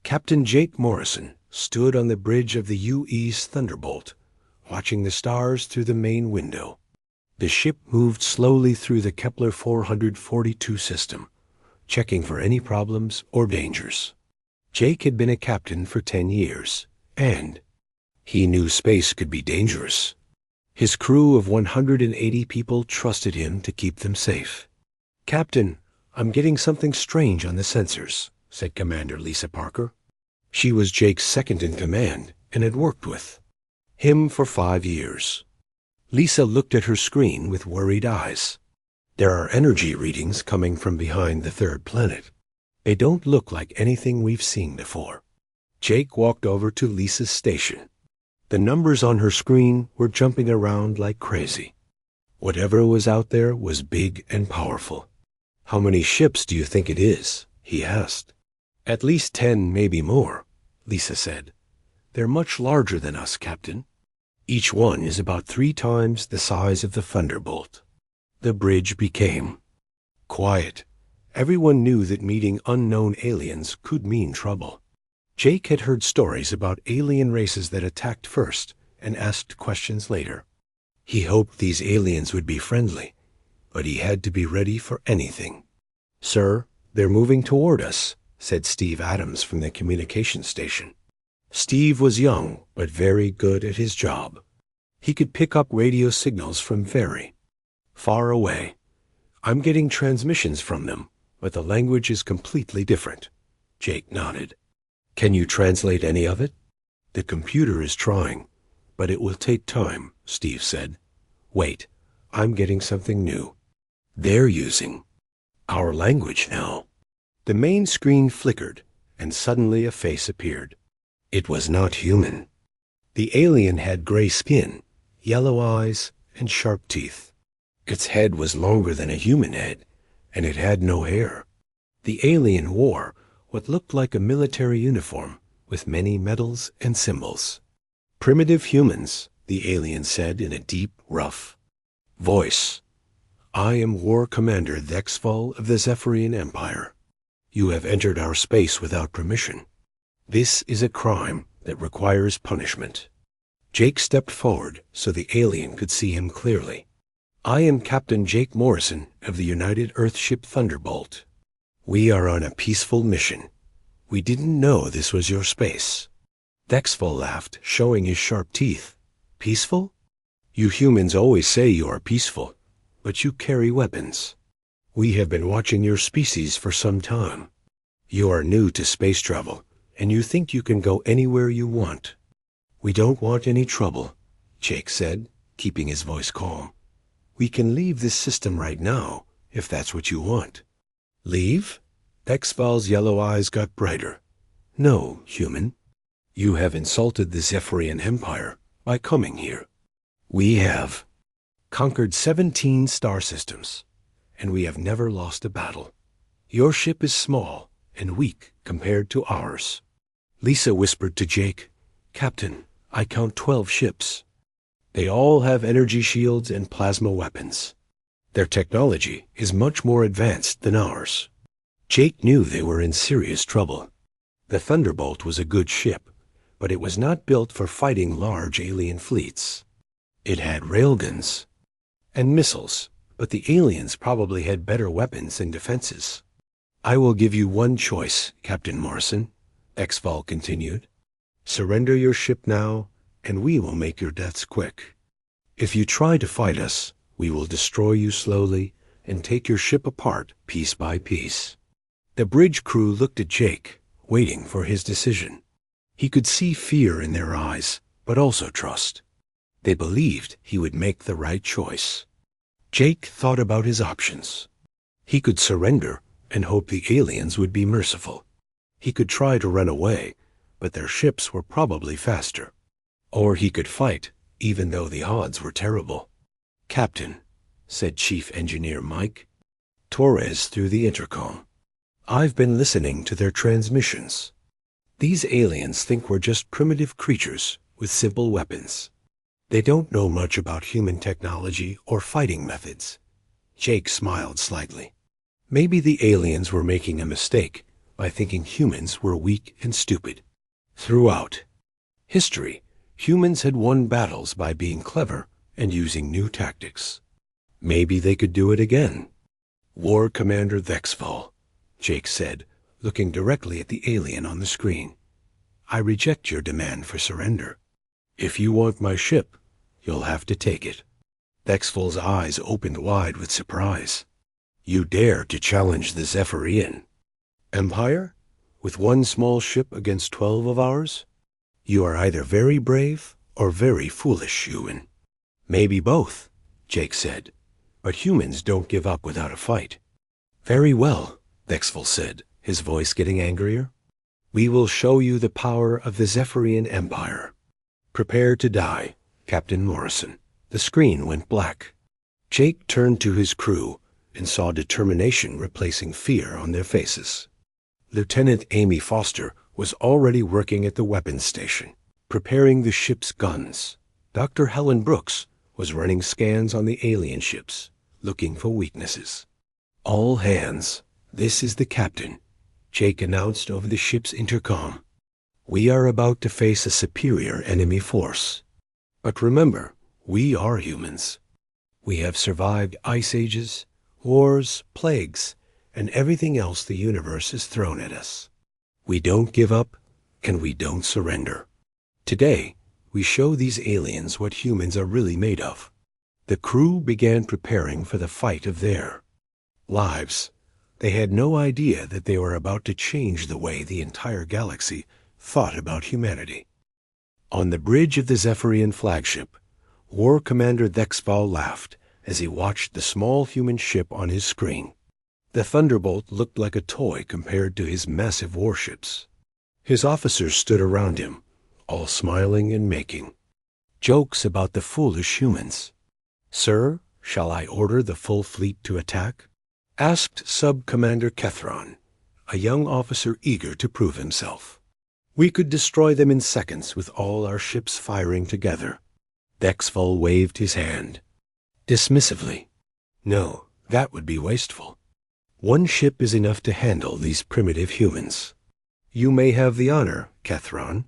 Captain Jake Morrison stood on the bridge of the UE's Thunderbolt, watching the stars through the main window. The ship moved slowly through the Kepler 442 system, checking for any problems or dangers. Jake had been a captain for 10 years, and he knew space could be dangerous. His crew of 180 people trusted him to keep them safe. "Captain, I'm getting something strange on the sensors," said Commander Lisa Parker. She was Jake's second in command and had worked with him for 5 years. Lisa looked at her screen with worried eyes. "There are energy readings coming from behind the third planet. They don't look like anything we've seen before." Jake walked over to Lisa's station. The numbers on her screen were jumping around like crazy. Whatever was out there was big and powerful. "How many ships do you think it is?" he asked. "At least 10, maybe more," Lisa said. "They're much larger than us, Captain. Each one is about 3 times the size of the Thunderbolt." The bridge became quiet. Everyone knew that meeting unknown aliens could mean trouble. Jake had heard stories about alien races that attacked first and asked questions later. He hoped these aliens would be friendly, but he had to be ready for anything. "Sir, they're moving toward us," said Steve Adams from the communication station. Steve was young, but very good at his job. He could pick up radio signals from very far away. "I'm getting transmissions from them, but the language is completely different." Jake nodded. "Can you translate any of it?" "The computer is trying, but it will take time," Steve said. "Wait, I'm getting something new. They're using our language now." The main screen flickered, and suddenly a face appeared. It was not human. The alien had gray skin, yellow eyes, and sharp teeth. Its head was longer than a human head, and it had no hair. The alien wore what looked like a military uniform with many medals and symbols. "Primitive humans," the alien said in a deep, rough voice. "I am War Commander Thexval of the Zephyrian Empire. You have entered our space without permission. This is a crime that requires punishment." Jake stepped forward so the alien could see him clearly. "I am Captain Jake Morrison of the United Earthship Thunderbolt. We are on a peaceful mission. We didn't know this was your space." Thexval laughed, showing his sharp teeth. "Peaceful? You humans always say you are peaceful, but you carry weapons. We have been watching your species for some time. You are new to space travel, and you think you can go anywhere you want." "We don't want any trouble," Jake said, keeping his voice calm. "We can leave this system right now, if that's what you want." "Leave?" Thexval's yellow eyes got brighter. "No, human. You have insulted the Zephyrian Empire by coming here. We have conquered 17 star systems, and we have never lost a battle. Your ship is small and weak compared to ours." Lisa whispered to Jake, "Captain, I count 12 ships. They all have energy shields and plasma weapons. Their technology is much more advanced than ours." Jake knew they were in serious trouble. The Thunderbolt was a good ship, but it was not built for fighting large alien fleets. It had railguns and missiles, but the aliens probably had better weapons and defenses. "I will give you one choice, Captain Morrison," Thexval continued. "Surrender your ship now, and we will make your deaths quick. If you try to fight us, we will destroy you slowly and take your ship apart piece by piece." The bridge crew looked at Jake, waiting for his decision. He could see fear in their eyes, but also trust. They believed he would make the right choice. Jake thought about his options. He could surrender and hope the aliens would be merciful. He could try to run away, but their ships were probably faster. Or he could fight, even though the odds were terrible. "Captain," said Chief Engineer Mike Torres through the intercom, "I've been listening to their transmissions. These aliens think we're just primitive creatures with simple weapons. They don't know much about human technology or fighting methods." Jake smiled slightly. Maybe the aliens were making a mistake by thinking humans were weak and stupid. Throughout history, humans had won battles by being clever and using new tactics. Maybe they could do it again. War Commander Thexval, Jake said, looking directly at the alien on the screen. I reject your demand for surrender. If you want my ship, you'll have to take it. Thexval's eyes opened wide with surprise. You dare to challenge the Zephyrian Empire? With one small ship against 12 of ours? You are either very brave or very foolish, Ewan. Maybe both, Jake said. But humans don't give up without a fight. Very well, Thexval said, his voice getting angrier. We will show you the power of the Zephyrian Empire. Prepare to die, Captain Morrison. The screen went black. Jake turned to his crew and saw determination replacing fear on their faces. Lieutenant Amy Foster was already working at the weapons station, preparing the ship's guns. Dr. Helen Brooks was running scans on the alien ships, looking for weaknesses. All hands, this is the captain, Jake announced over the ship's intercom. We are about to face a superior enemy force. But remember, we are humans. We have survived ice ages, wars, plagues, and everything else the universe has thrown at us. We don't give up, and we don't surrender. Today, we show these aliens what humans are really made of. The crew began preparing for the fight of their lives. They had no idea that they were about to change the way the entire galaxy thought about humanity. On the bridge of the Zephyrian flagship, War Commander Thexval laughed as he watched the small human ship on his screen. The Thunderbolt looked like a toy compared to his massive warships. His officers stood around him, all smiling and making jokes about the foolish humans. Sir, shall I order the full fleet to attack? Asked Sub-Commander Kethron, a young officer eager to prove himself. We could destroy them in seconds with all our ships firing together. Thexval waved his hand dismissively. No, that would be wasteful. One ship is enough to handle these primitive humans. You may have the honor, Kethron.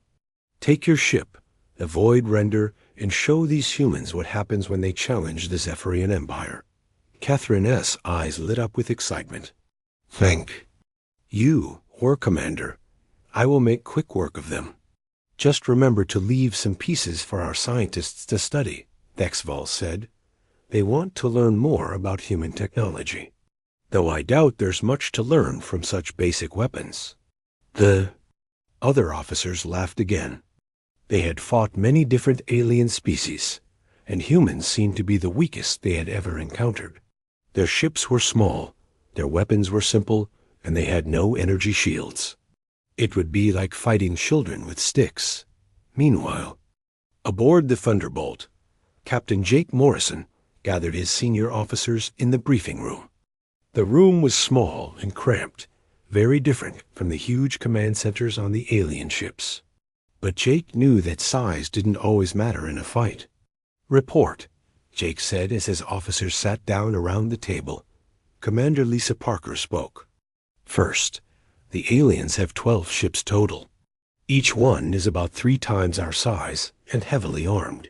Take your ship, avoid render, and show these humans what happens when they challenge the Zephyrian Empire. Catherine's eyes lit up with excitement. Thank you, War Commander. I will make quick work of them. Just remember to leave some pieces for our scientists to study, Thexval said. They want to learn more about human technology. Though I doubt there's much to learn from such basic weapons. The other officers laughed again. They had fought many different alien species, and humans seemed to be the weakest they had ever encountered. Their ships were small, their weapons were simple, and they had no energy shields. It would be like fighting children with sticks. Meanwhile, aboard the Thunderbolt, Captain Jake Morrison gathered his senior officers in the briefing room. The room was small and cramped, very different from the huge command centers on the alien ships. But Jake knew that size didn't always matter in a fight. Report, Jake said as his officers sat down around the table. Commander Lisa Parker spoke. First, the aliens have 12 ships total. Each one is about 3 times our size and heavily armed.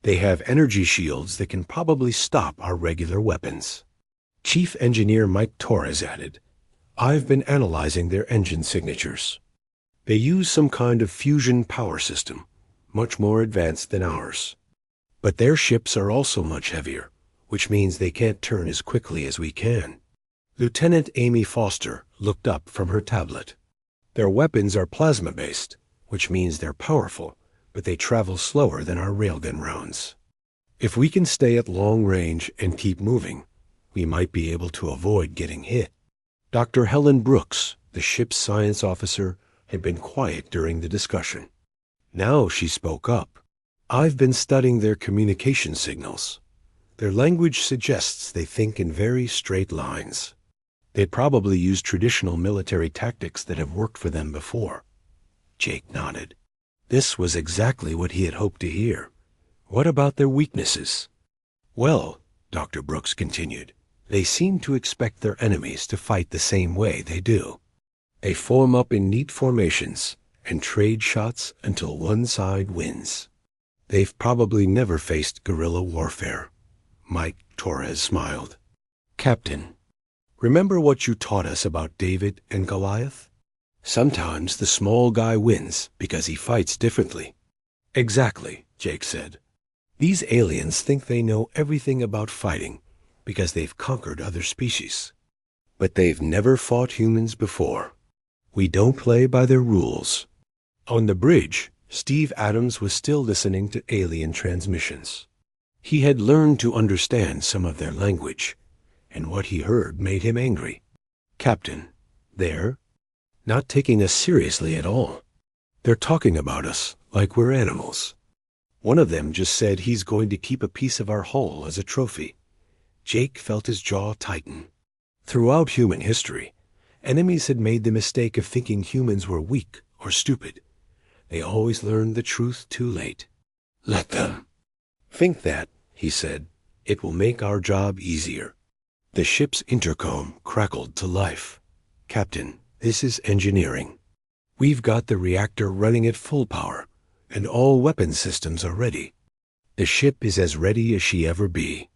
They have energy shields that can probably stop our regular weapons. Chief Engineer Mike Torres added, I've been analyzing their engine signatures. They use some kind of fusion power system, much more advanced than ours. But their ships are also much heavier, which means they can't turn as quickly as we can. Lieutenant Amy Foster looked up from her tablet. Their weapons are plasma-based, which means they're powerful, but they travel slower than our railgun rounds. If we can stay at long range and keep moving, we might be able to avoid getting hit. Dr. Helen Brooks, the ship's science officer, had been quiet during the discussion. Now she spoke up. I've been studying their communication signals. Their language suggests they think in very straight lines. They'd probably use traditional military tactics that have worked for them before. Jake nodded. This was exactly what he had hoped to hear. What about their weaknesses? Well, Dr. Brooks continued, they seem to expect their enemies to fight the same way they do. They form up in neat formations and trade shots until one side wins. They've probably never faced guerrilla warfare. Mike Torres smiled. Captain, remember what you taught us about David and Goliath? Sometimes the small guy wins because he fights differently. Exactly, Jake said. These aliens think they know everything about fighting because they've conquered other species. But they've never fought humans before. We don't play by their rules. On the bridge, Steve Adams was still listening to alien transmissions. He had learned to understand some of their language, and what he heard made him angry. Captain, they're not taking us seriously at all. They're talking about us like we're animals. One of them just said he's going to keep a piece of our hull as a trophy. Jake felt his jaw tighten. Throughout human history, enemies had made the mistake of thinking humans were weak or stupid. They always learned the truth too late. Let them think that, he said. It will make our job easier. The ship's intercom crackled to life. Captain, this is engineering. We've got the reactor running at full power, and all weapon systems are ready. The ship is as ready as she ever be.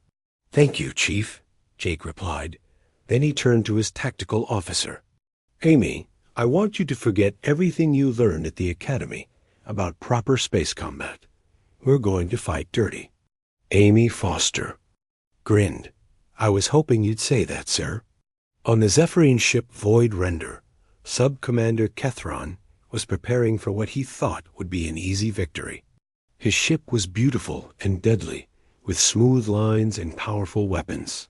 Thank you, Chief, Jake replied. Then he turned to his tactical officer. Amy, I want you to forget everything you learned at the academy about proper space combat. We're going to fight dirty. Amy Foster grinned. I was hoping you'd say that, sir. On the Zephyrine ship Void Render, Sub-Commander Kethron was preparing for what he thought would be an easy victory. His ship was beautiful and deadly, with smooth lines and powerful weapons.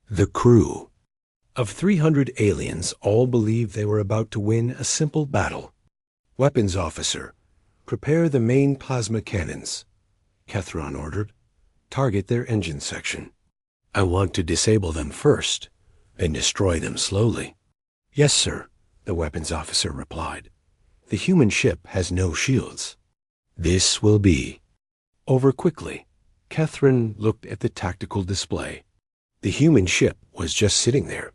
The crew of 300 aliens all believed they were about to win a simple battle. Weapons officer, prepare the main plasma cannons, Kethron ordered. Target their engine section. I want to disable them first, and destroy them slowly. Yes, sir, the weapons officer replied. The human ship has no shields. This will be over quickly. Kethron looked at the tactical display. The human ship was just sitting there,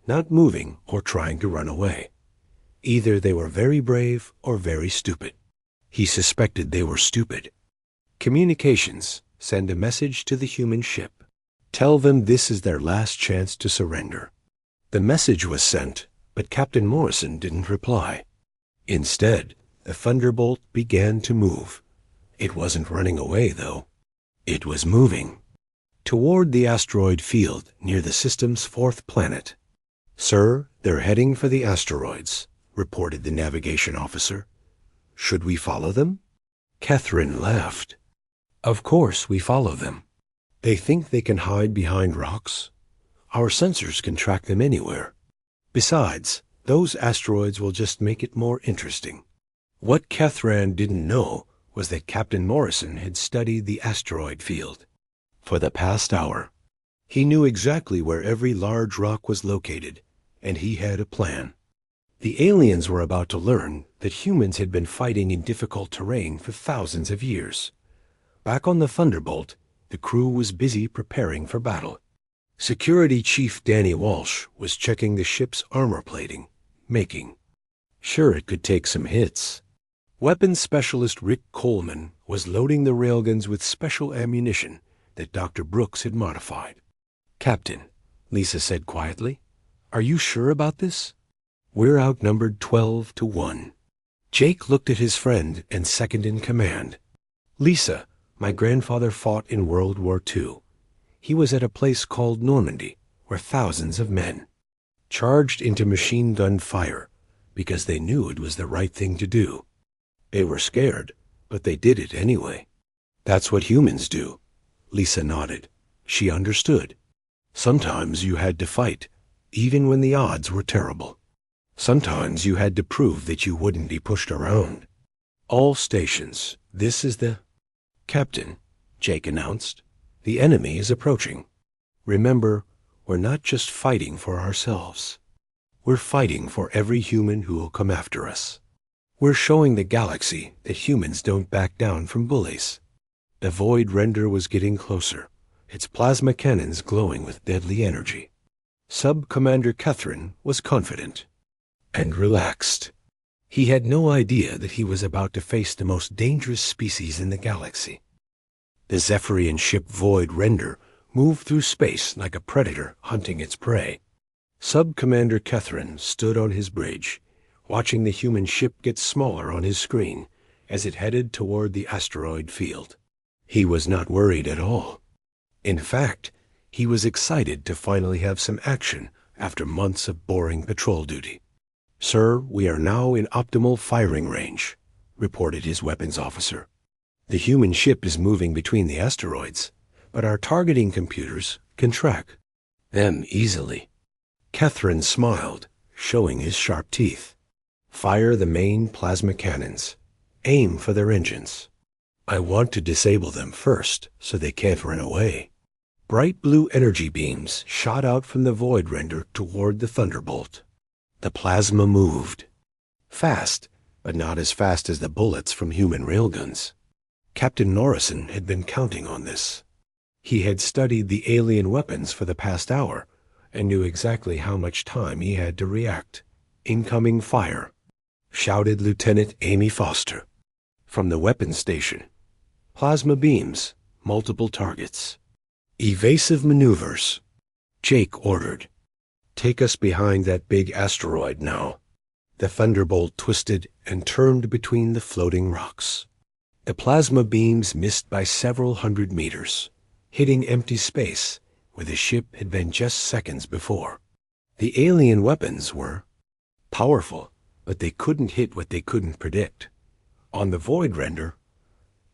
not moving or trying to run away. Either they were very brave or very stupid. He suspected they were stupid. Communications, send a message to the human ship. Tell them this is their last chance to surrender. The message was sent, but Captain Morrison didn't reply. Instead, the Thunderbolt began to move. It wasn't running away, though. It was moving toward the asteroid field near the system's fourth planet. Sir, they're heading for the asteroids, reported the navigation officer. Should we follow them? Catherine laughed. Of course we follow them. They think they can hide behind rocks. Our sensors can track them anywhere. Besides, those asteroids will just make it more interesting. What Catherine didn't know was that Captain Morrison had studied the asteroid field. For the past hour, he knew exactly where every large rock was located, and he had a plan. The aliens were about to learn that humans had been fighting in difficult terrain for thousands of years. Back on the Thunderbolt, the crew was busy preparing for battle. Security Chief Danny Walsh was checking the ship's armor plating, making sure it could take some hits. Weapons Specialist Rick Coleman was loading the railguns with special ammunition that Dr. Brooks had modified. Captain, Lisa said quietly, are you sure about this? We're outnumbered 12-1. Jake looked at his friend and second in command. Lisa, my grandfather fought in World War II. He was at a place called Normandy, where thousands of men charged into machine gun fire because they knew it was the right thing to do. They were scared, but they did it anyway. That's what humans do. Lisa nodded. She understood. Sometimes you had to fight, even when the odds were terrible. Sometimes you had to prove that you wouldn't be pushed around. All stations, this is the Captain, Jake announced. The enemy is approaching. Remember, we're not just fighting for ourselves. We're fighting for every human who will come after us. We're showing the galaxy that humans don't back down from bullies. The Void Render was getting closer, its plasma cannons glowing with deadly energy. Sub-Commander Catherine was confident. and relaxed. He had no idea that he was about to face the most dangerous species in the galaxy. The Zephyrian ship Void Render moved through space like a predator hunting its prey. Sub-Commander Kethrin stood on his bridge, watching the human ship get smaller on his screen as it headed toward the asteroid field. He was not worried at all. In fact, he was excited to finally have some action after months of boring patrol duty. "Sir, we are now in optimal firing range," reported his weapons officer. "The human ship is moving between the asteroids, but our targeting computers can track them easily." Kethrin smiled, showing his sharp teeth. "Fire the main plasma cannons. Aim for their engines. I want to disable them first so they can't run away." Bright blue energy beams shot out from the Void Render toward the Thunderbolt. The plasma moved. Fast, but not as fast as the bullets from human railguns. Captain Narration had been counting on this. He had studied the alien weapons for the past hour and knew exactly how much time he had to react. "Incoming fire," shouted Lieutenant Amy Foster. From the weapons station, "Plasma beams, multiple targets." "Evasive maneuvers," Jake ordered. "Take us behind that big asteroid now." The Thunderbolt twisted and turned between the floating rocks. The plasma beams missed by several hundred meters, hitting empty space where the ship had been just seconds before. The alien weapons were powerful, but they couldn't hit what they couldn't predict. On the Void Render,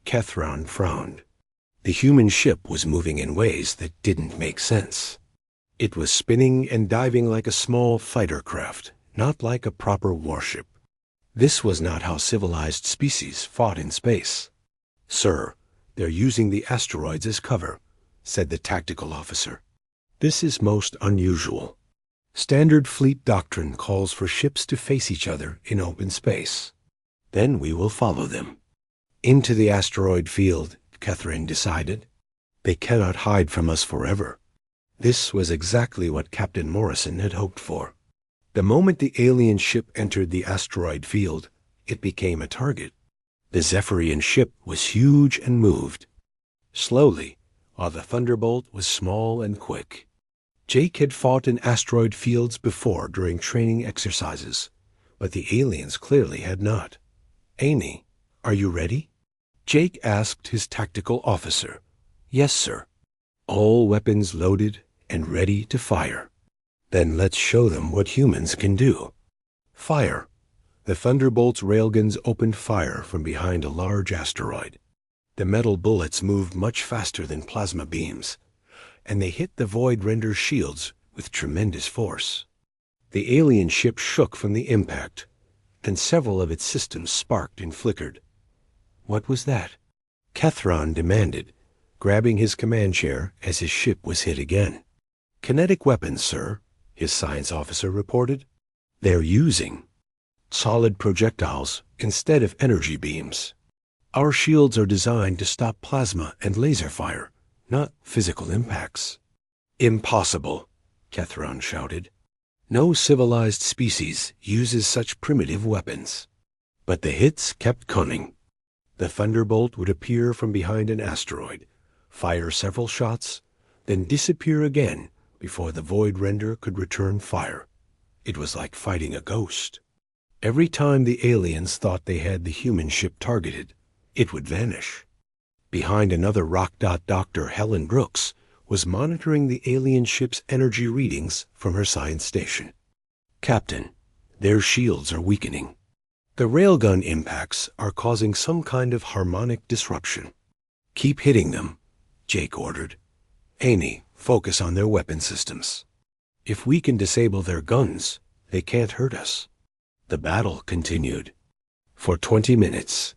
Kethrin frowned. The human ship was moving in ways that didn't make sense. It was spinning and diving like a small fighter craft, not like a proper warship. This was not how civilized species fought in space. "Sir, they're using the asteroids as cover," said the tactical officer. "This is most unusual. Standard fleet doctrine calls for ships to face each other in open space. Then we will follow them into the asteroid field," Kethrin decided. "They cannot hide from us forever." This was exactly what Captain Morrison had hoped for. The moment the alien ship entered the asteroid field, it became a target. The Zephyrian ship was huge and moved slowly, while the Thunderbolt was small and quick. Jake had fought in asteroid fields before during training exercises, but the aliens clearly had not. "Amy, are you ready?" Jake asked his tactical officer. "Yes, sir." "All weapons loaded and ready to fire." "Then let's show them what humans can do." "Fire." The Thunderbolt's railguns opened fire from behind a large asteroid. The metal bullets moved much faster than plasma beams, and they hit the Void Render's shields with tremendous force. The alien ship shook from the impact, and several of its systems sparked and flickered. "What was that?" Kethrin demanded, grabbing his command chair as his ship was hit again. "Kinetic weapons, sir," his science officer reported. "They're using solid projectiles instead of energy beams. Our shields are designed to stop plasma and laser fire, not physical impacts." "Impossible," Kethrin shouted. "No civilized species uses such primitive weapons." But the hits kept coming. The Thunderbolt would appear from behind an asteroid, fire several shots, then disappear again before the Void Render could return fire. It was like fighting a ghost. Every time the aliens thought they had the human ship targeted, it would vanish. Behind another rock, Dr. Helen Brooks was monitoring the alien ship's energy readings from her science station. "Captain, their shields are weakening. The railgun impacts are causing some kind of harmonic disruption." "Keep hitting them," Jake ordered. "Amy, focus on their weapon systems. If we can disable their guns, they can't hurt us." The battle continued. For 20 minutes,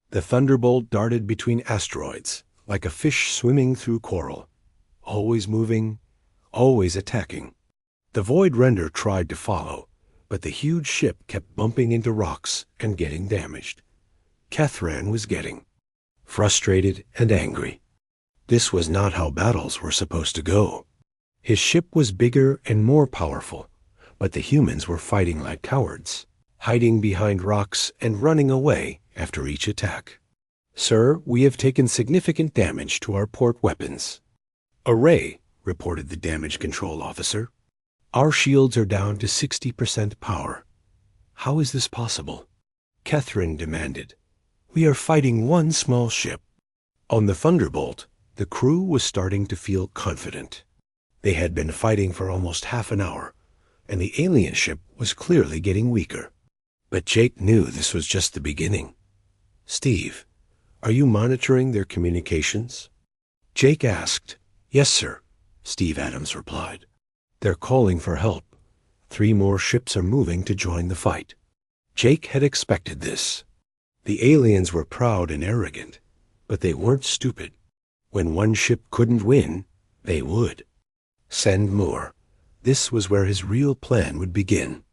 the Thunderbolt darted between asteroids like a fish swimming through coral, always moving, always attacking. The Void Render tried to follow, but the huge ship kept bumping into rocks and getting damaged. Kethrin was getting frustrated and angry. This was not how battles were supposed to go. His ship was bigger and more powerful, but the humans were fighting like cowards, hiding behind rocks and running away after each attack. "Sir, we have taken significant damage to our port weapons." "Array," reported the damage control officer. "Our shields are down to 60% power." "How is this possible?" Catherine demanded. "We are fighting one small ship." On the Thunderbolt, the crew was starting to feel confident. They had been fighting for almost half an hour, and the alien ship was clearly getting weaker. But Jake knew this was just the beginning. "Steve, are you monitoring their communications?" Jake asked. "Yes, sir," Steve Adams replied. "They're calling for help. 3 more ships are moving to join the fight." Jake had expected this. The aliens were proud and arrogant, but they weren't stupid. When one ship couldn't win, they would. Send more. This was where his real plan would begin.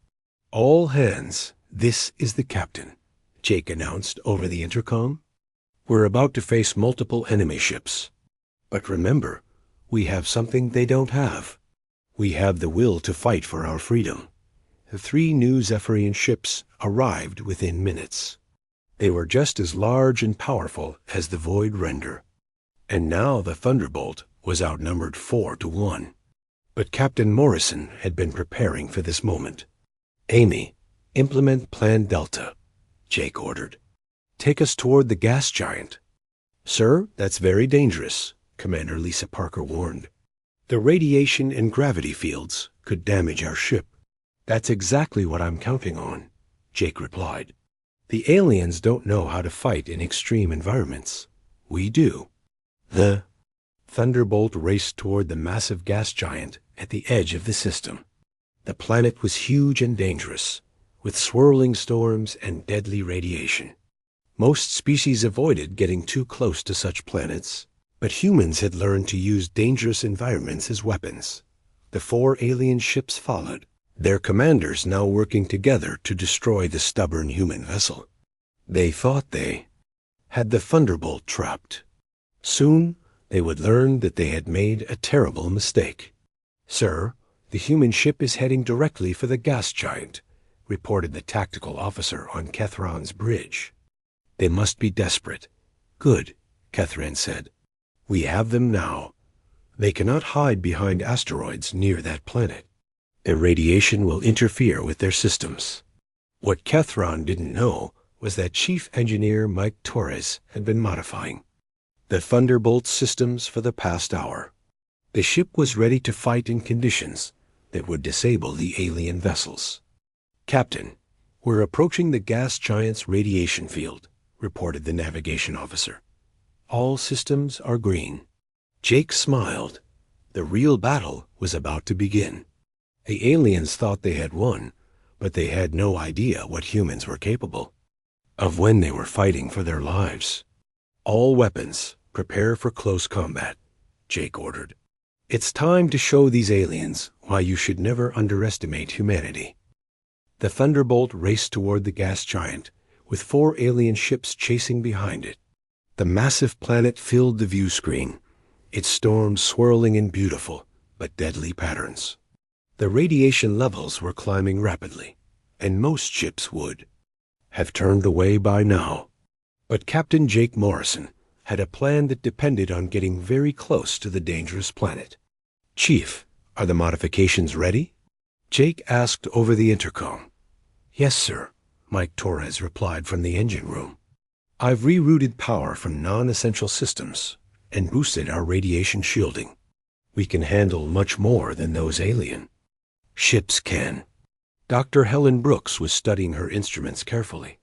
"All hands, this is the captain," Jake announced over the intercom. "We're about to face multiple enemy ships. But remember, we have something they don't have. We have the will to fight for our freedom." The 3 new Zephyrian ships arrived within minutes. They were just as large and powerful as the Void Render. And now the Thunderbolt was outnumbered 4-1. But Captain Morrison had been preparing for this moment. "Amy, implement Plan Delta," Jake ordered. "Take us toward the gas giant." "Sir, that's very dangerous," Commander Lisa Parker warned. "The radiation and gravity fields could damage our ship." "That's exactly what I'm counting on," Jake replied. "The aliens don't know how to fight in extreme environments. We do." The Thunderbolt raced toward the massive gas giant at the edge of the system. The planet was huge and dangerous, with swirling storms and deadly radiation. Most species avoided getting too close to such planets, but humans had learned to use dangerous environments as weapons. The 4 alien ships followed, their commanders now working together to destroy the stubborn human vessel. They thought they had the Thunderbolt trapped. Soon, they would learn that they had made a terrible mistake. "Sir, the human ship is heading directly for the gas giant," reported the tactical officer on Kethron's bridge. "They must be desperate." "Good," Kethran said. "We have them now. They cannot hide behind asteroids near that planet. Their radiation will interfere with their systems." What Kethron didn't know was that Chief Engineer Mike Torres had been modifying the Thunderbolt systems for the past hour. The ship was ready to fight in conditions that would disable the alien vessels. "Captain, we're approaching the gas giant's radiation field," reported the navigation officer. "All systems are green." Jake smiled. The real battle was about to begin. The aliens thought they had won, but they had no idea what humans were capable of when they were fighting for their lives. "All weapons, prepare for close combat," Jake ordered. "It's time to show these aliens why you should never underestimate humanity." The Thunderbolt raced toward the gas giant, with 4 alien ships chasing behind it. The massive planet filled the view screen, its storms swirling in beautiful but deadly patterns. The radiation levels were climbing rapidly, and most ships would have turned away by now. But Captain Jake Morrison had a plan that depended on getting very close to the dangerous planet. "Chief, are the modifications ready?" Jake asked over the intercom. "Yes, sir," Mike Torres replied from the engine room. "I've rerouted power from non-essential systems and boosted our radiation shielding. We can handle much more than those alien ships can." Dr. Helen Brooks was studying her instruments carefully.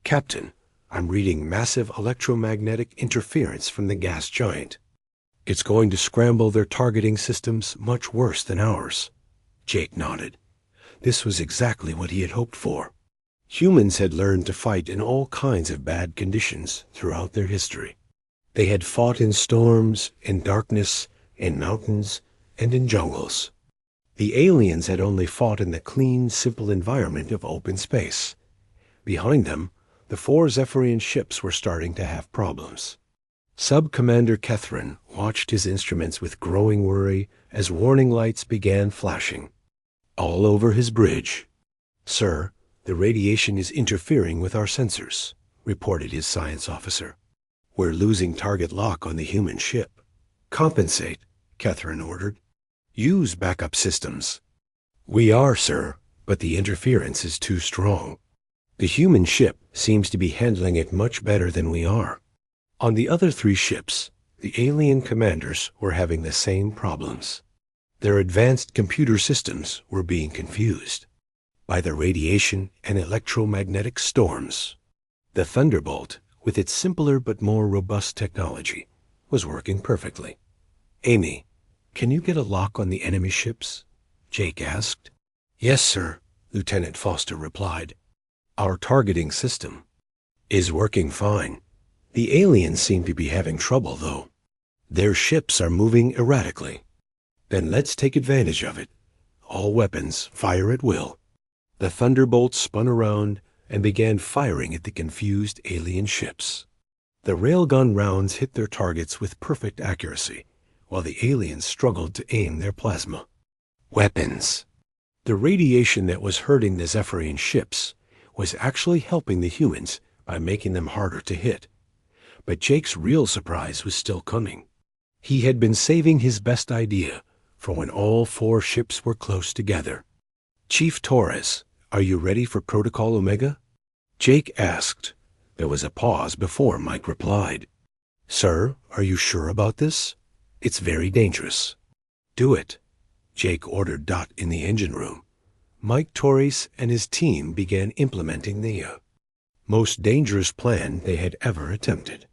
"Captain, I'm reading massive electromagnetic interference from the gas giant. It's going to scramble their targeting systems much worse than ours." Jake nodded. This was exactly what he had hoped for. Humans had learned to fight in all kinds of bad conditions throughout their history. They had fought in storms, in darkness, in mountains, and in jungles. The aliens had only fought in the clean, simple environment of open space. Behind them, the 4 Zephyrian ships were starting to have problems. Sub-Commander Kethran watched his instruments with growing worry as warning lights began flashing. all over his bridge. Sir, the radiation is interfering with our sensors, reported his science officer. We're losing target lock on the human ship. Compensate, Catherine ordered. Use backup systems. We are, sir, but the interference is too strong. The human ship seems to be handling it much better than we are. On the other 3 ships, the alien commanders were having the same problems. Their advanced computer systems were being confused by the radiation and electromagnetic storms. The Thunderbolt, with its simpler but more robust technology, was working perfectly. Amy, can you get a lock on the enemy ships? Jake asked. Yes, sir, Lieutenant Foster replied. Our targeting system is working fine. The aliens seem to be having trouble, though. Their ships are moving erratically. Then let's take advantage of it. All weapons fire at will. The Thunderbolt spun around and began firing at the confused alien ships. The railgun rounds hit their targets with perfect accuracy, while the aliens struggled to aim their plasma. Weapons. The radiation that was hurting the Zephyrian ships was actually helping the humans by making them harder to hit. But Jake's real surprise was still coming. He had been saving his best idea for when all 4 ships were close together. Chief Torres, are you ready for Protocol Omega? Jake asked. There was a pause before Mike replied. Sir, are you sure about this? It's very dangerous. Do it, Jake ordered Dot in the engine room. Mike Torres and his team began implementing the most dangerous plan they had ever attempted.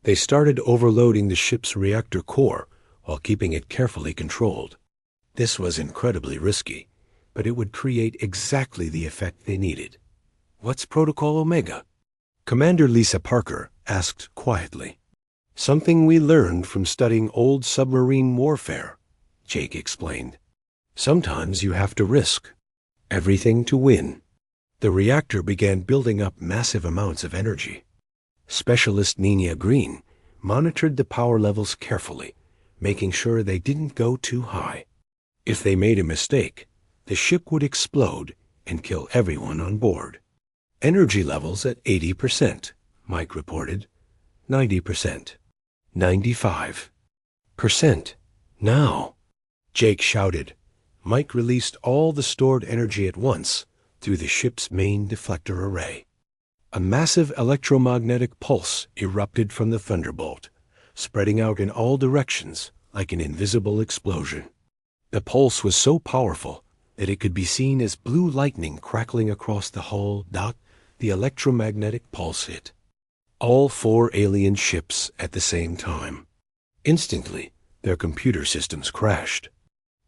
They started overloading the ship's reactor core while keeping it carefully controlled. This was incredibly risky, but it would create exactly the effect they needed. What's Protocol Omega? Commander Lisa Parker asked quietly. Something we learned from studying old submarine warfare, Jake explained. Sometimes you have to risk everything to win. The reactor began building up massive amounts of energy. Specialist Nina Green monitored the power levels carefully, making sure they didn't go too high. If they made a mistake, the ship would explode and kill everyone on board. Energy levels at 80%, Mike reported. 90%. 95%. Now, Jake shouted. Mike released all the stored energy at once through the ship's main deflector array. A massive electromagnetic pulse erupted from the Thunderbolt, spreading out in all directions like an invisible explosion. The pulse was so powerful that it could be seen as blue lightning crackling across the hull. The electromagnetic pulse hit all 4 alien ships at the same time. Instantly, their computer systems crashed.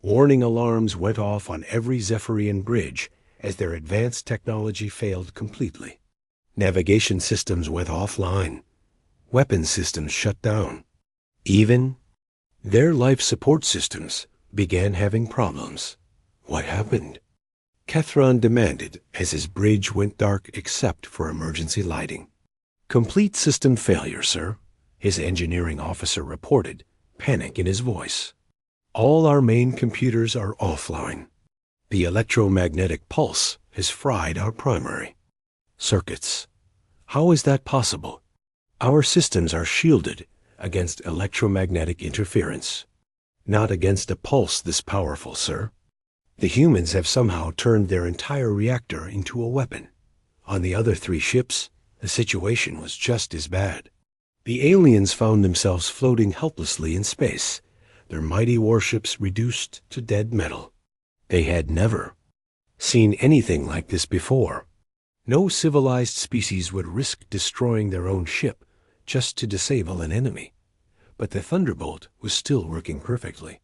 Warning alarms went off on every Zephyrian bridge as their advanced technology failed completely. Navigation systems went offline. Weapon systems shut down. Even their life support systems began having problems. What happened? Kethron demanded as his bridge went dark except for emergency lighting. Complete system failure, sir, his engineering officer reported, panic in his voice. All our main computers are offline. The electromagnetic pulse has fried our primary circuits. How is that possible? Our systems are shielded against electromagnetic interference, not against a pulse this powerful, sir. The humans have somehow turned their entire reactor into a weapon. On the other 3 ships, the situation was just as bad. The aliens found themselves floating helplessly in space, their mighty warships reduced to dead metal. They had never seen anything like this before. No civilized species would risk destroying their own ship just to disable an enemy. But the Thunderbolt was still working perfectly.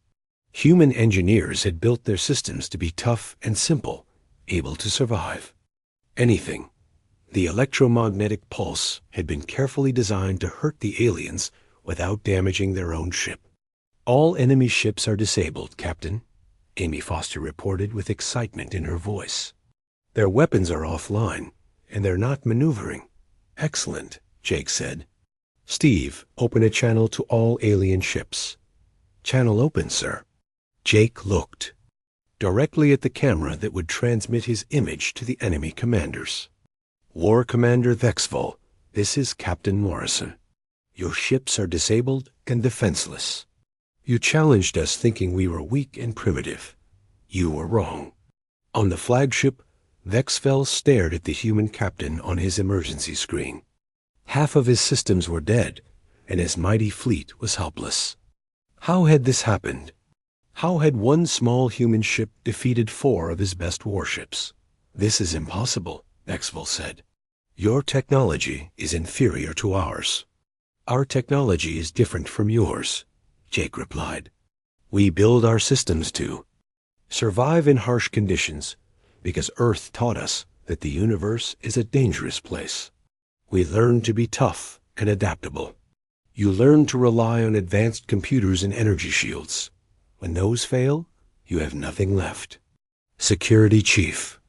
Human engineers had built their systems to be tough and simple, able to survive anything. The electromagnetic pulse had been carefully designed to hurt the aliens without damaging their own ship. All enemy ships are disabled, Captain, Amy Foster reported with excitement in her voice. Their weapons are offline, and they're not maneuvering. Excellent, Jake said. Steve, open a channel to all alien ships. Channel open, sir. Jake looked. directly at the camera that would transmit his image to the enemy commanders. War Commander Vexval, this is Captain Morrison. Your ships are disabled and defenseless. You challenged us thinking we were weak and primitive. You were wrong. On the flagship, Vexval stared at the human captain on his emergency screen. Half of his systems were dead, and his mighty fleet was helpless. How had this happened? How had one small human ship defeated 4 of his best warships? This is impossible, Vexval said. Your technology is inferior to ours. Our technology is different from yours, Jake replied. We build our systems to survive in harsh conditions because Earth taught us that the universe is a dangerous place. We learn to be tough and adaptable. You learn to rely on advanced computers and energy shields. When those fail, you have nothing left. Security Chief.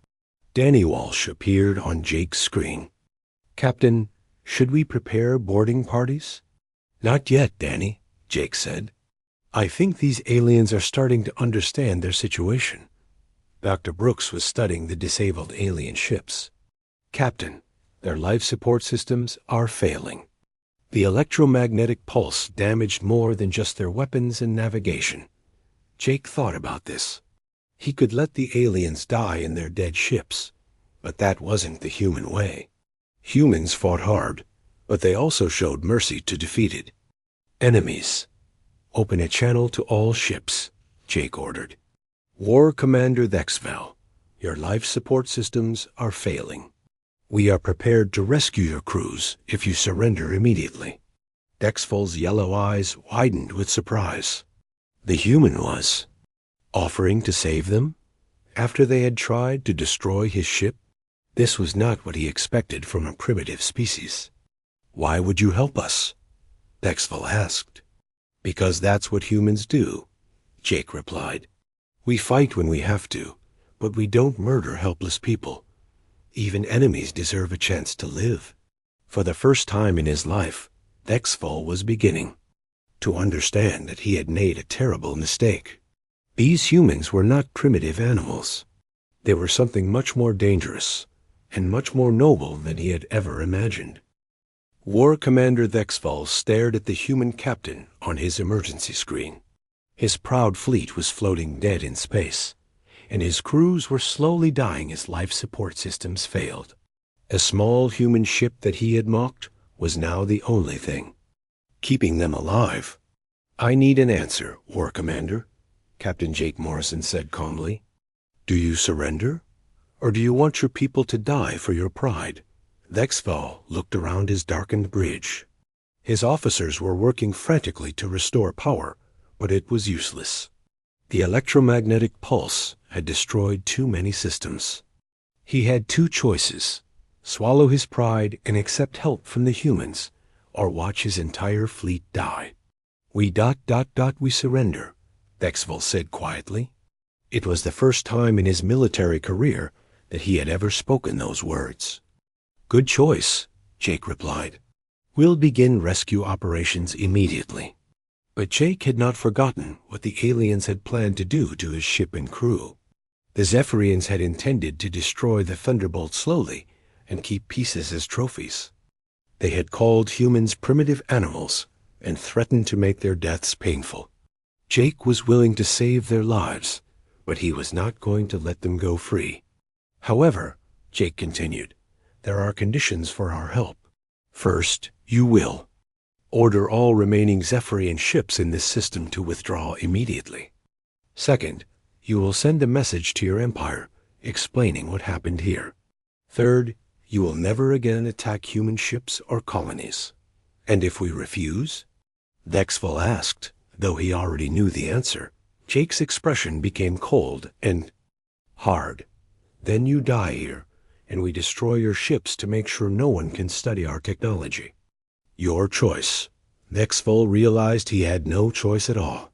Danny Walsh appeared on Jake's screen. Captain, should we prepare boarding parties? Not yet, Danny, Jake said. I think these aliens are starting to understand their situation. Dr. Brooks was studying the disabled alien ships. Captain, their life support systems are failing. The electromagnetic pulse damaged more than just their weapons and navigation. Jake thought about this. He could let the aliens die in their dead ships, but that wasn't the human way. Humans fought hard, but they also showed mercy to defeated enemies. Open a channel to all ships, Jake ordered. War Commander Vexval, your life support systems are failing. We are prepared to rescue your crews if you surrender immediately. Vexval's yellow eyes widened with surprise. The human was offering to save them after they had tried to destroy his ship. This was not what he expected from a primitive species. Why would you help us? Vexval asked. Because that's what humans do, Jake replied. We fight when we have to, but we don't murder helpless people. Even enemies deserve a chance to live. For the first time in his life, Vexval was beginning to understand that he had made a terrible mistake. These humans were not primitive animals. They were something much more dangerous and much more noble than he had ever imagined. War Commander Vexval stared at the human captain on his emergency screen. His proud fleet was floating dead in space, and his crews were slowly dying as life support systems failed. A small human ship that he had mocked was now the only thing keeping them alive. I need an answer, War Commander, Captain Jake Morrison said calmly. Do you surrender, or do you want your people to die for your pride? Vexval looked around his darkened bridge. His officers were working frantically to restore power, but it was useless. The electromagnetic pulse had destroyed too many systems. He had 2 choices: swallow his pride and accept help from the humans, or watch his entire fleet die. We surrender, Vexval said quietly. It was the first time in his military career that he had ever spoken those words. Good choice, Jake replied. We'll begin rescue operations immediately. But Jake had not forgotten what the aliens had planned to do to his ship and crew. The Zephyrians had intended to destroy the Thunderbolt slowly and keep pieces as trophies. They had called humans primitive animals and threatened to make their deaths painful. Jake was willing to save their lives, but he was not going to let them go free. However, Jake continued, there are conditions for our help. First, you will order all remaining Zephyrian ships in this system to withdraw immediately. Second, you will send a message to your empire explaining what happened here. Third, you will never again attack human ships or colonies. And if we refuse? Vexval asked, though he already knew the answer. Jake's expression became cold and hard. Then you die here, and we destroy your ships to make sure no one can study our technology. Your choice. Vexval realized he had no choice at all.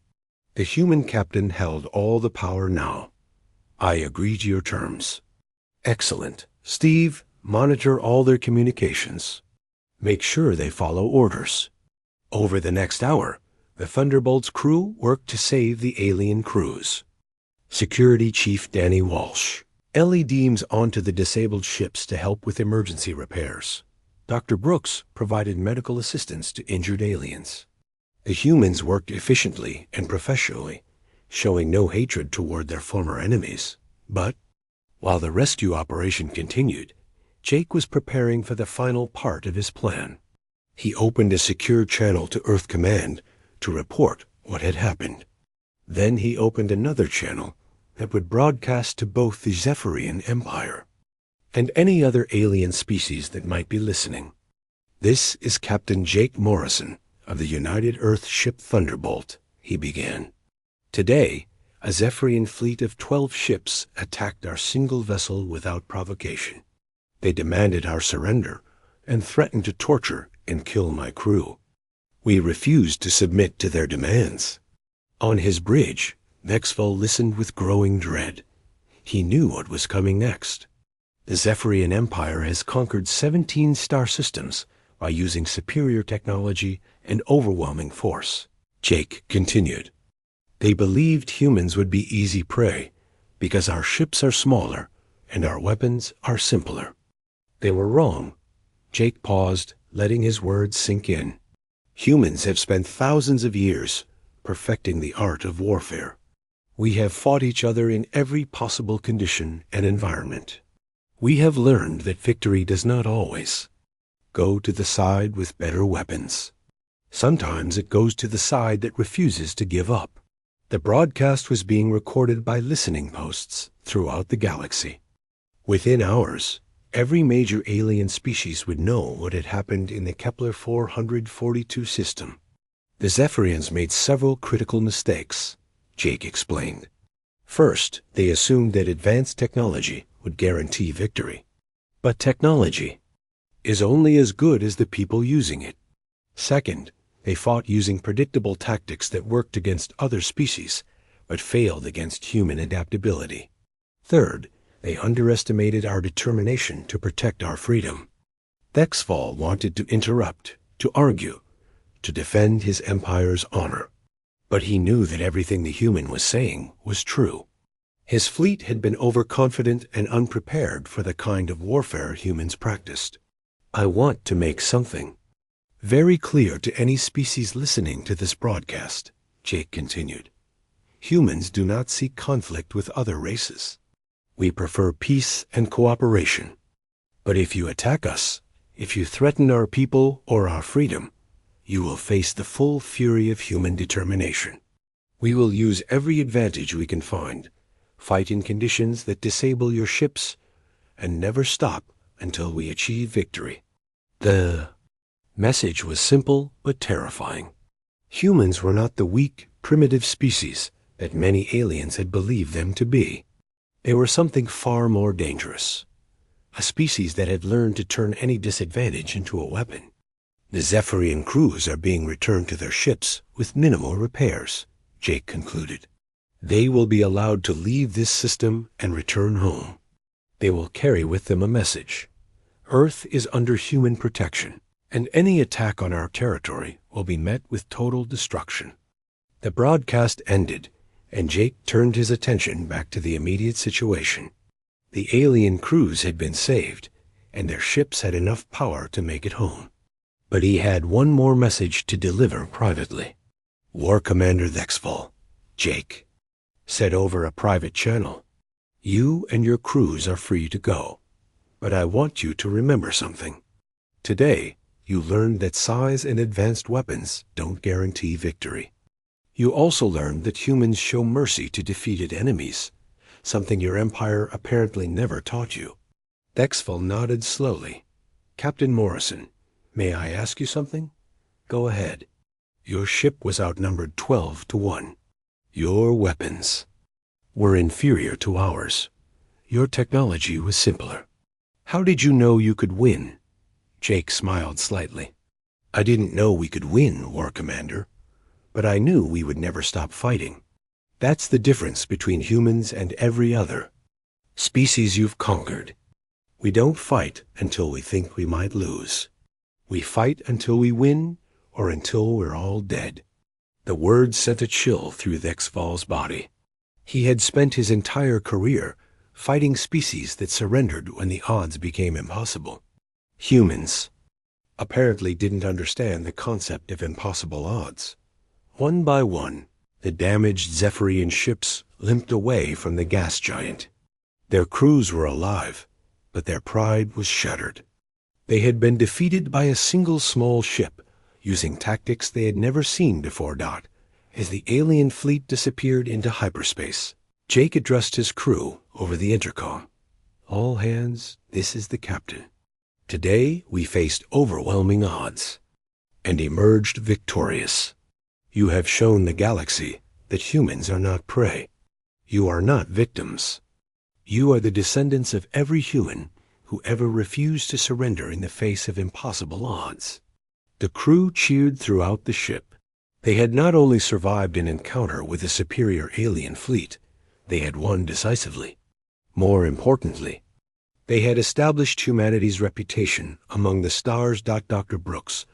The human captain held all the power now. I agree to your terms. Excellent. Steve, monitor all their communications. Make sure they follow orders. Over the next hour, the Thunderbolt's crew worked to save the alien crews. Security Chief Danny Walsh. Ellie beams onto the disabled ships to help with emergency repairs. Dr. Brooks provided medical assistance to injured aliens. The humans worked efficiently and professionally, showing no hatred toward their former enemies. But, while the rescue operation continued, Jake was preparing for the final part of his plan. He opened a secure channel to Earth Command to report what had happened. Then he opened another channel that would broadcast to both the Zephyrian Empire and any other alien species that might be listening. "This is Captain Jake Morrison of the United Earth ship Thunderbolt," he began. "Today, a Zephyrian fleet of 12 ships attacked our single vessel without provocation. They demanded our surrender and threatened to torture and kill my crew. We refused to submit to their demands." On his bridge, Vexval listened with growing dread. He knew what was coming next. The Zephyrian Empire has conquered 17 star systems by using superior technology and overwhelming force. Jake continued. "They believed humans would be easy prey because our ships are smaller and our weapons are simpler. They were wrong." Jake paused, letting his words sink in. "Humans have spent thousands of years perfecting the art of warfare. We have fought each other in every possible condition and environment. We have learned that victory does not always go to the side with better weapons. Sometimes it goes to the side that refuses to give up." The broadcast was being recorded by listening posts throughout the galaxy. Within hours, every major alien species would know what had happened in the Kepler 442 system. "The Zephyrians made several critical mistakes," Jake explained. "First, they assumed that advanced technology would guarantee victory. But technology is only as good as the people using it. Second, they fought using predictable tactics that worked against other species, but failed against human adaptability. Third, they underestimated our determination to protect our freedom." Vexval wanted to interrupt, to argue, to defend his empire's honor. But he knew that everything the human was saying was true. His fleet had been overconfident and unprepared for the kind of warfare humans practiced. "I want to make something very clear to any species listening to this broadcast," Jake continued. "Humans do not seek conflict with other races. We prefer peace and cooperation. But if you attack us, if you threaten our people or our freedom, you will face the full fury of human determination. We will use every advantage we can find, fight in conditions that disable your ships, and never stop until we achieve victory." The message was simple but terrifying. Humans were not the weak, primitive species that many aliens had believed them to be. They were something far more dangerous, a species that had learned to turn any disadvantage into a weapon. "The Zephyrian crews are being returned to their ships with minimal repairs," Jake concluded. "They will be allowed to leave this system and return home. They will carry with them a message. Earth is under human protection, and any attack on our territory will be met with total destruction." The broadcast ended, and Jake turned his attention back to the immediate situation. The alien crews had been saved, and their ships had enough power to make it home. But he had one more message to deliver privately. "War Commander Vexval," Jake said over a private channel, "you and your crews are free to go. But I want you to remember something. Today, you learned that size and advanced weapons don't guarantee victory. You also learned that humans show mercy to defeated enemies, something your empire apparently never taught you." Vexval nodded slowly. "Captain Morrison, may I ask you something?" "Go ahead." "Your ship was outnumbered 12 to 1. Your weapons were inferior to ours. Your technology was simpler. How did you know you could win?" Jake smiled slightly. "I didn't know we could win, War Commander, but I knew we would never stop fighting. That's the difference between humans and every other species you've conquered. We don't fight until we think we might lose. We fight until we win or until we're all dead." The words sent a chill through Vexval's body. He had spent his entire career fighting species that surrendered when the odds became impossible. Humans apparently didn't understand the concept of impossible odds. One by one, the damaged Zephyrian ships limped away from the gas giant. Their crews were alive, but their pride was shattered. They had been defeated by a single small ship, using tactics they had never seen before. As the alien fleet disappeared into hyperspace, Jake addressed his crew over the intercom. "All hands, this is the captain. Today we faced overwhelming odds and emerged victorious. You have shown the galaxy that humans are not prey. You are not victims. You are the descendants of every human who ever refused to surrender in the face of impossible odds." The crew cheered throughout the ship. They had not only survived an encounter with a superior alien fleet, they had won decisively. More importantly, they had established humanity's reputation among the stars. Dr. Brooks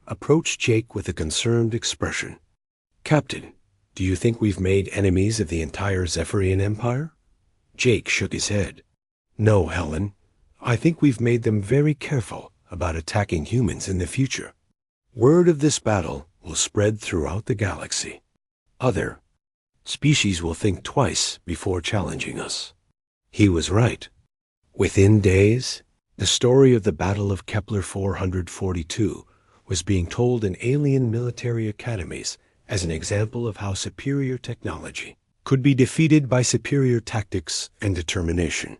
approached Jake with a concerned expression. "Captain, do you think we've made enemies of the entire Zephyrian Empire?" Jake shook his head. "No, Helen. I think we've made them very careful about attacking humans in the future. Word of this battle will spread throughout the galaxy. Other species will think twice before challenging us." He was right. Within days, the story of the Battle of Kepler 442 was being told in alien military academies as an example of how superior technology could be defeated by superior tactics and determination.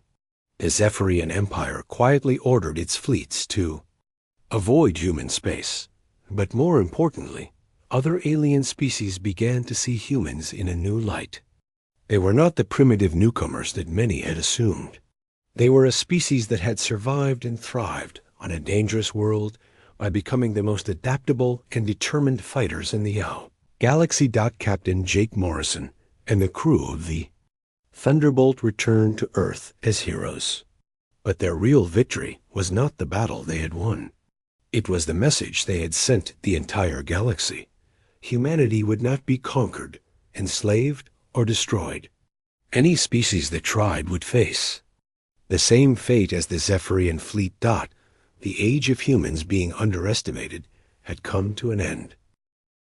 The Zephyrian Empire quietly ordered its fleets to avoid human space, but more importantly, other alien species began to see humans in a new light. They were not the primitive newcomers that many had assumed. They were a species that had survived and thrived on a dangerous world by becoming the most adaptable and determined fighters in the Yow. Galaxy. Captain Jake Morrison and the crew of the Thunderbolt returned to Earth as heroes. But their real victory was not the battle they had won. It was the message they had sent the entire galaxy. Humanity would not be conquered, enslaved, or destroyed. Any species that tried would face the same fate as the Zephyrian fleet. The age of humans being underestimated had come to an end.